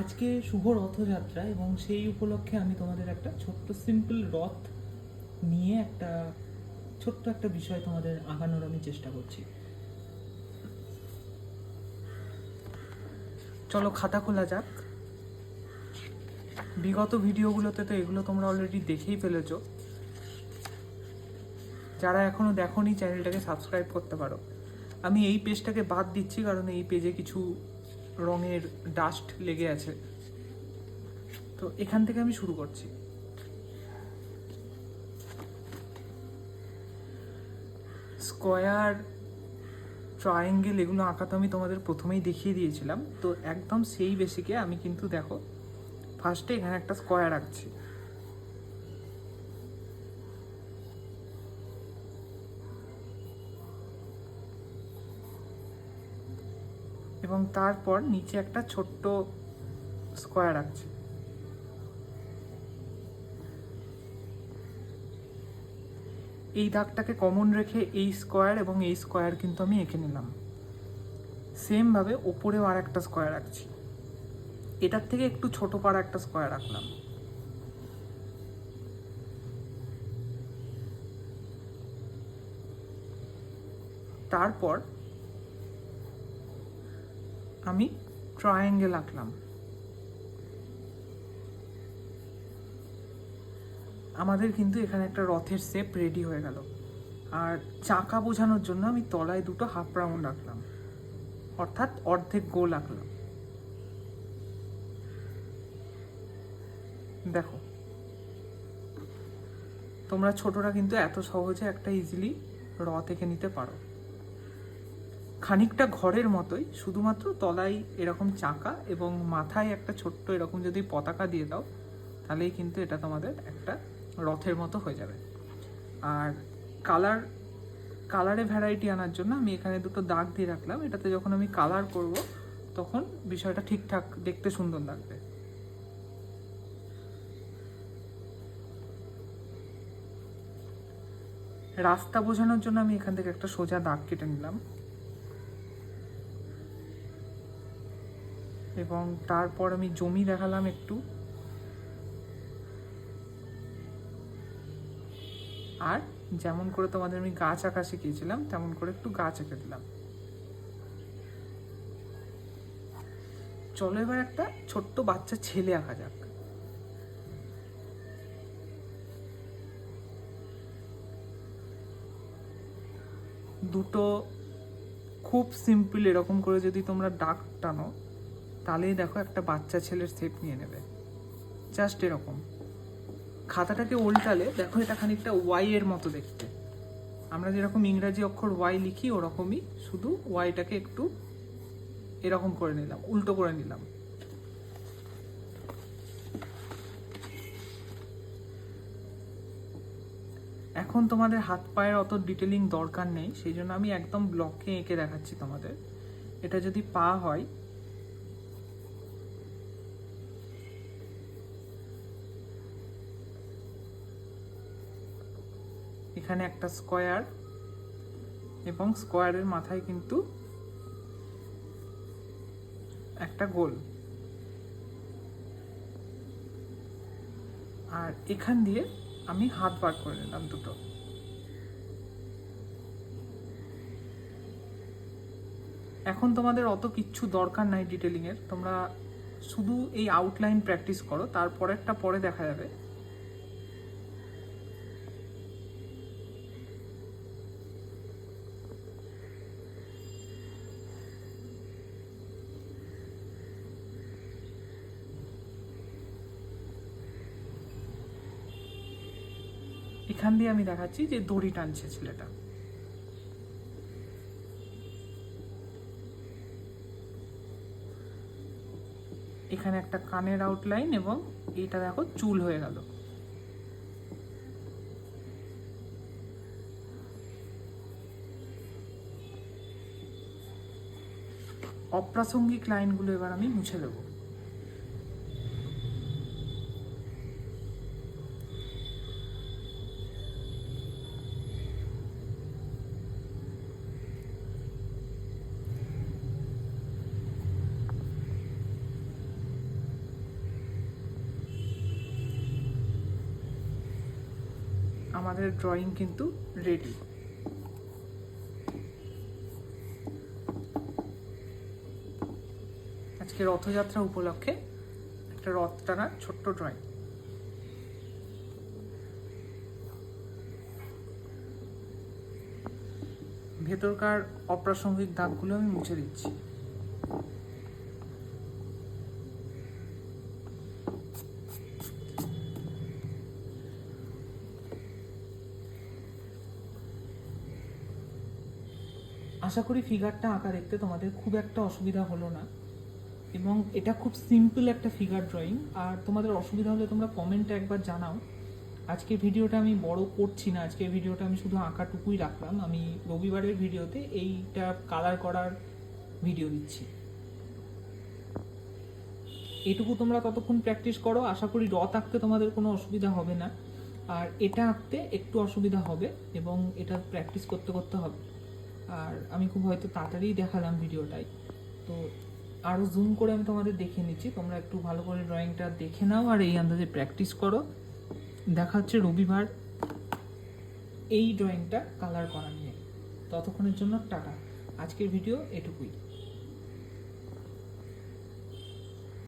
আজকে শুভ রথযাত্রা এবং সেই উপলক্ষে আমি তোমাদের একটা ছোট্ট সিম্পল রথ নিয়ে একটা ছোট্ট একটা বিষয় তোমাদের আগানোর আমি চেষ্টা করছি। চলো খাতা খোলা যাক। বিগত ভিডিওগুলোতে তো এগুলো তোমরা অলরেডি দেখেই ফেলেছো। যারা এখনো দেখোনি চ্যানেলটাকে সাবস্ক্রাইব করতে পারো। আমি এই পেজটাকে বাদ দিচ্ছি কারণ এই পেজে কিছু রঙের ডাস্ট লেগে আছে। তো এখান থেকে আমি শুরু করছি। স্কোয়ার, ট্রায়াঙ্গেল এগুলো আঁকা তো আমি তোমাদের প্রথমেই দেখিয়ে দিয়েছিলাম। তো একদম সেই বেসিকে আমি কিন্তু দেখো ফার্স্টে এখানে একটা স্কোয়ার আঁকছি। এবং তারপর নিচে একটা ছোট্ট স্কোয়ার আঁকছি। এই দাগটাকে কমন রেখে এই স্কোয়ার এবং এই স্কোয়ার কিন্তু আমি এঁকে নিলাম। সেমভাবে ওপরেও আর একটা স্কোয়ার আঁকছি। এটার থেকে একটু ছোট পাড়া একটা স্কোয়ার আঁকলাম। তারপর আমি ট্রায়াঙ্গেল আঁকলাম। আমাদের কিন্তু এখানে একটা রথের শেপ রেডি হয়ে গেল। আর চাকা বোঝানোর জন্য আমি তলায় দুটো হাফ রাউন্ড আঁকলাম, অর্থাৎ অর্ধেক গোল আঁকলাম। দেখো তোমরা ছোটরা কিন্তু এত সহজে একটা ইজিলি রথ এঁকে নিতে পারো। খানিকটা ঘরের মতোই, শুধুমাত্র তলায় এরকম চাকা এবং মাথায় একটা ছোট্ট এরকম যদি পতাকা দিয়ে দাও তাহলেই কিন্তু এটা তোমাদের একটা রথের মতো হয়ে যাবে। আর কালারে ভ্যারাইটি আনার জন্য আমি এখানে দুটো দাগ দিয়ে রাখলাম। এটাতে যখন আমি কালার করব তখন বিষয়টা ঠিকঠাক দেখতে সুন্দর লাগবে। রাস্তা বোঝানোর জন্য আমি এখান থেকে একটা সোজা দাগ কেটে নিলাম এবং তারপর আমি জমি দেখালাম একটু, আর যেমন করে তোমাদের আমি গাছ আঁকা শিখিয়েছিলাম তেমন করে একটু গাছ এঁকে দিলাম। চলো এবার একটা ছোট্ট বাচ্চা ছেলে আঁকা যাক। দুটো খুব সিম্পল এরকম করে যদি তোমরা দাগ টানো তাহলেই দেখো একটা বাচ্চা ছেলের শেপ নিয়ে নেবে। জাস্ট এরকম খাতাটাকে উল্টালে দেখো এটা খানিকটা ওয়াই এর মতো দেখতে। আমরা যেরকম ইংরাজি অক্ষর ওয়াই লিখি ওরকমই, শুধু ওয়াইটাকে একটু এরকম করে নিলাম, উল্টো করে নিলাম। এখন তোমাদের হাত পায়ের অত ডিটেলিং দরকার নেই, সেই জন্য আমি একদম ব্লকে এঁকে দেখাচ্ছি তোমাদের। এটা যদি পা হয়, এখানে একটা স্কোয়ার এবং স্কোয়ারের মাথায় কিন্তু একটা গোল, আর এখান দিয়ে আমি হাত বার করে নিলাম দুটো। এখন তোমাদের অত কিচ্ছু দরকার নাই ডিটেলিংয়ের, তোমরা শুধু এই আউটলাইন প্র্যাকটিস করো, তারপরেরটা পরে দেখা যাবে। এখান দিয়ে আমি দেখাচ্ছি যে দড়ি টানছে ছেলেটা। এখানে একটা কানের আউটলাইন এবং এইটা দেখো চুল হয়ে গেল। অপ্রাসঙ্গিক লাইনগুলো এবার আমি মুছে দেবো। আমাদের ড্রয়িং কিন্তু রেডি। আজকে রথযাত্রা উপলক্ষে একটা রথ টানার ছোট্ট ড্রয়িং। ভেতরকার অপ্রাসঙ্গিক দাগগুলো আমি মুছে দিচ্ছি। আশা করি ফিগারটা আঁকা দেখতে তোমাদের খুব একটা অসুবিধা হলো না, এবং এটা খুব সিম্পল একটা ফিগার ড্রয়িং। আর তোমাদের অসুবিধা হলে তোমরা কমেন্টে একবার জানাও। আজকের ভিডিওটা আমি বড় করছি না, আজকের ভিডিওটা আমি শুধু আঁকাটুকুই রাখলাম। আমি রবিবারের ভিডিওতে এইটা কালার করার ভিডিও দিচ্ছি। এটুকু তোমরা ততক্ষণ প্র্যাকটিস করো, আশা করি রথ আঁকতে তোমাদের কোনো অসুবিধা হবে না। আর এটা আঁকতে একটু অসুবিধা হবে, এবং এটা প্র্যাকটিস করতে করতে হবে। আর আমি খুব হয়তো তাড়াতাড়ি দেখালাম ভিডিওটাই, তো আরও জুম করে আমি তোমাদের দেখিয়ে নিচ্ছি। তোমরা একটু ভালো করে ড্রয়িংটা দেখে নাও আর এই আন্দাজে প্র্যাকটিস করো। দেখা হচ্ছে রবিবার এই ড্রয়িংটা কালার করা নিয়ে। ততক্ষণের জন্য টাটা। আজকের ভিডিও এটুকুই।